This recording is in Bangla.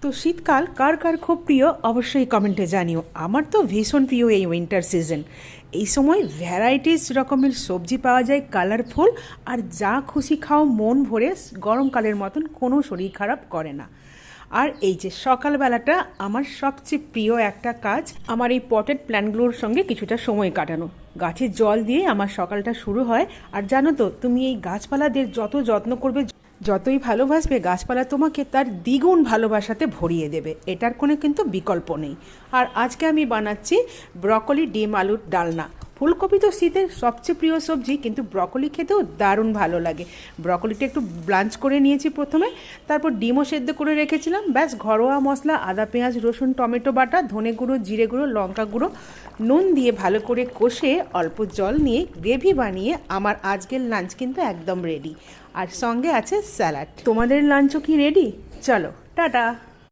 তো শীতকাল কার কার খুব প্রিয় অবশ্যই কমেন্টে জানিও। আমার তো ভীষণ প্রিয় এই উইন্টার সিজন। এই সময় ভ্যারাইটিস রকমের সবজি পাওয়া যায়, কালারফুল, আর যা খুশি খাও মন ভরে, গরমকালের মতন কোনো শরীর খারাপ করে না। আর এই যে সকালবেলাটা আমার সবচেয়ে প্রিয় একটা কাজ, আমার এই পটেড প্ল্যান্টগুলোর সঙ্গে কিছুটা সময় কাটানো, গাছে জল দিয়ে আমার সকালটা শুরু হয়। আর জানো তো, তুমি এই গাছপালাদের যত যত্ন করবে, যতই ভালোবাসবে, গাছপালা তোমাকে তার দ্বিগুণ ভালোবাসাতে ভরিয়ে দেবে, এটার কোনো কিন্তু বিকল্প নেই। আর আজকে আমি বানাচ্ছি ব্রকলি ডিম আলুর ডালনা। ফুলকপি তো শীতের সবচেয়ে প্রিয় সবজি, কিন্তু ব্রকলি খেতেও দারুণ ভালো লাগে। ব্রকলিটা একটু ব্লাঞ্চ করে নিয়েছি প্রথমে, তারপর ডিমও সেদ্ধ করে রেখেছিলাম। ব্যাস, ঘরোয়া মশলা আদা পেঁয়াজ রসুন টমেটো বাটা, ধনে গুঁড়ো জিরে গুঁড়ো লঙ্কা গুঁড়ো, নুন দিয়ে ভালো করে কষে অল্প জল নিয়ে গ্রেভি বানিয়ে আমার আজকের লাঞ্চ কিন্তু একদম রেডি। আর সঙ্গে আছে স্যালাড। তোমাদের লাঞ্চও কি রেডি? চলো টাটা।